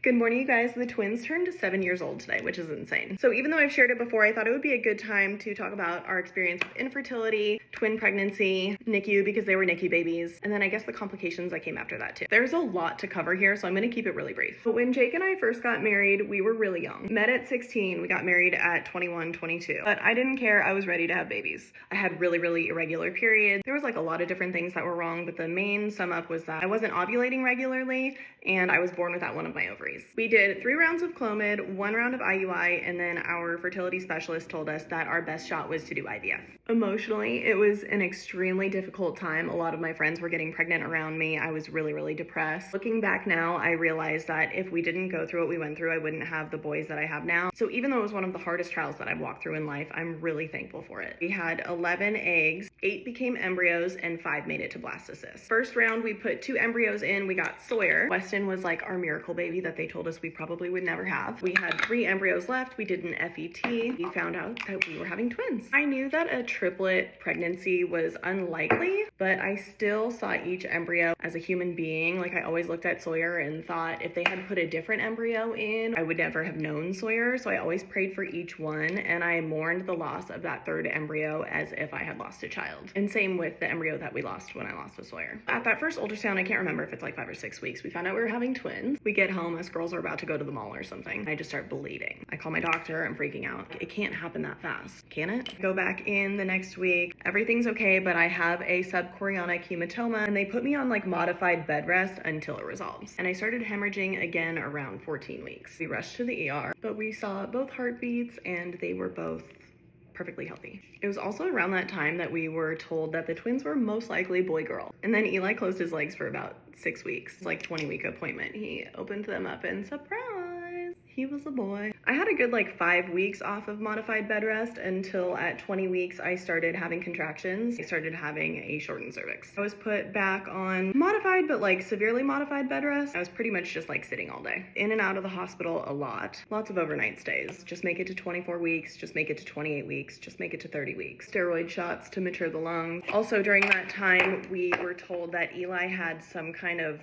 Good morning, you guys. The twins turned 7 years old today, which is insane. So even though I've shared it before, I thought it would be a good time to talk about our experience with infertility, twin pregnancy, NICU because they were NICU babies, and then I guess the complications that came after that too. There's a lot to cover here, so I'm gonna keep it really brief. But when Jake and I first got married, we were really young. Met at 16, we got married at 21, 22. But I didn't care, I was ready to have babies. I had really irregular periods. There was like a lot of different things that were wrong, but the main sum up was that I wasn't ovulating regularly, and I was born without one of my ovaries. We did 3 rounds of Clomid, 1 round of IUI, and then our fertility specialist told us that our best shot was to do IVF. Emotionally, it was an extremely difficult time. A lot of my friends were getting pregnant around me. I was really depressed. Looking back now, I realized that if we didn't go through what we went through, I wouldn't have the boys that I have now. So even though it was one of the hardest trials that I've walked through in life, I'm really thankful for it. We had 11 eggs, 8 became embryos, and 5 made it to blastocyst. First round, we put 2 embryos in. We got Sawyer. Weston was like our miracle baby that they told us we probably would never have. We had 3 embryos left. We did an FET. We found out that we were having twins. I knew that a triplet pregnancy was unlikely, but I still saw each embryo as a human being. Like I always looked at Sawyer and thought if they had put a different embryo in, I would never have known Sawyer. So I always prayed for each one, and I mourned the loss of that 3rd embryo as if I had lost a child. And same with the embryo that we lost when I lost with Sawyer. At that first ultrasound, I can't remember if it's like 5 or 6 weeks, we found out we were having twins. We get home, us girls are about to go to the mall or something. I just start bleeding. I call my doctor, I'm freaking out. It can't happen that fast, can it? Go back in the next week, everything's okay, but I have a subchorionic hematoma, and they put me on like modified bed rest until it resolves. And I started hemorrhaging again around 14 weeks. We rushed to the ER, but we saw both heartbeats and they were both perfectly healthy. It was also around that time that we were told that the twins were most likely boy-girl. And then Eli closed his legs for about 6 weeks, like 20-week appointment. He opened them up and surprise, he was a boy. I had a good like 5 weeks off of modified bed rest until at 20 weeks I started having contractions. I started having a shortened cervix. I was put back on modified, but like severely modified bed rest. I was pretty much just like sitting all day. In and out of the hospital a lot. Lots of overnight stays. Just make it to 24 weeks, just make it to 28 weeks, just make it to 30 weeks. Steroid shots to mature the lungs. Also during that time, we were told that Eli had some kind of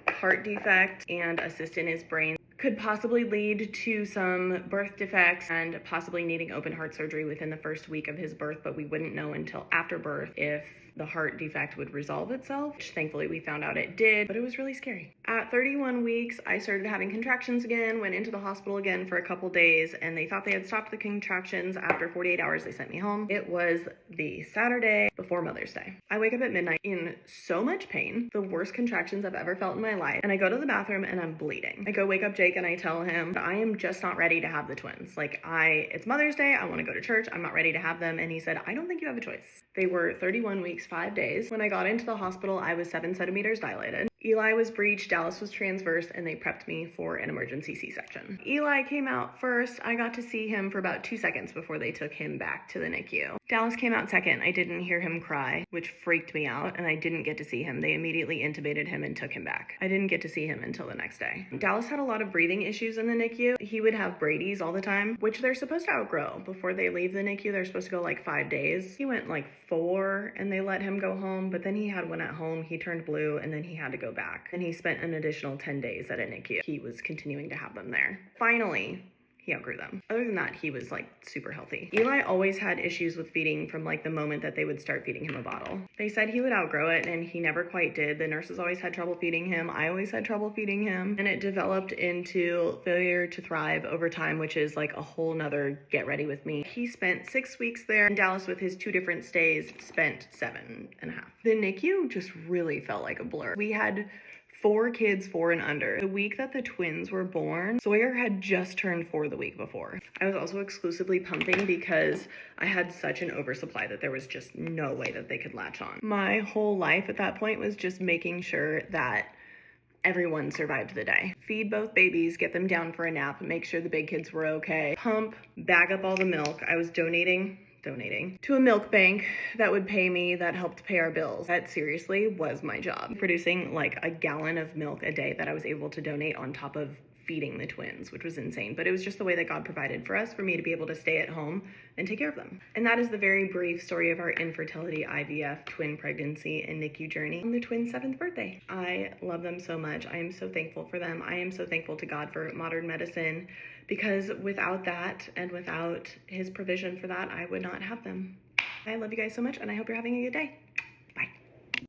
heart defect and a cyst in his brain. Could possibly lead to some birth defects and possibly needing open heart surgery within the first week of his birth, but we wouldn't know until after birth if the heart defect would resolve itself, which thankfully we found out it did, but it was really scary. At 31 weeks, I started having contractions again, went into the hospital again for a couple days, and they thought they had stopped the contractions. After 48 hours, they sent me home. It was the Saturday before Mother's Day. I wake up at midnight in so much pain, the worst contractions I've ever felt in my life, and I go to the bathroom and I'm bleeding. I go wake up Jake and I tell him I am just not ready to have the twins. It's Mother's Day, I want to go to church, I'm not ready to have them, and he said, I don't think you have a choice. They were 31 weeks, 5 days. When I got into the hospital, I was 7 centimeters dilated. Eli was breech, Dallas was transverse, and they prepped me for an emergency C-section. Eli came out first. I got to see him for about 2 seconds before they took him back to the NICU. Dallas came out second. I didn't hear him cry, which freaked me out, and I didn't get to see him. They immediately intubated him and took him back. I didn't get to see him until the next day. Dallas had a lot of breathing issues in the NICU. He would have Brady's all the time, which they're supposed to outgrow. Before they leave the NICU, they're supposed to go like 5 days. He went like 4, and they let him go home, but then he had one at home. He turned blue, and then he had to go back. And he spent an additional 10 days at a NICU. He was continuing to have them there. Finally, he outgrew them. Other than that, he was like super healthy. Eli always had issues with feeding from like the moment that they would start feeding him a bottle. They said he would outgrow it, and he never quite did. The nurses always had trouble feeding him. I always had trouble feeding him, and it developed into failure to thrive over time, which is like a whole nother get ready with me. He spent 6 weeks there, and Dallas with his 2 different stays spent 7.5. The NICU just really felt like a blur. We had 4 kids 4 and under. The week that the twins were born, Sawyer had just turned 4 the week before. I was also exclusively pumping because I had such an oversupply that there was just no way that they could latch on. My whole life at that point was just making sure that everyone survived the day. Feed both babies, get them down for a nap, make sure the big kids were okay, pump, bag up all the milk. I was donating to a milk bank that would pay me, that helped pay our bills. That seriously was my job. Producing like a gallon of milk a day that I was able to donate on top of feeding the twins, which was insane. But it was just the way that God provided for us, for me to be able to stay at home and take care of them. And that is the very brief story of our infertility, IVF, twin pregnancy, and NICU journey on the twins' 7th birthday. I love them so much. I am so thankful for them. I am so thankful to God for modern medicine, because without that and without his provision for that, I would not have them. I love you guys so much, and I hope you're having a good day.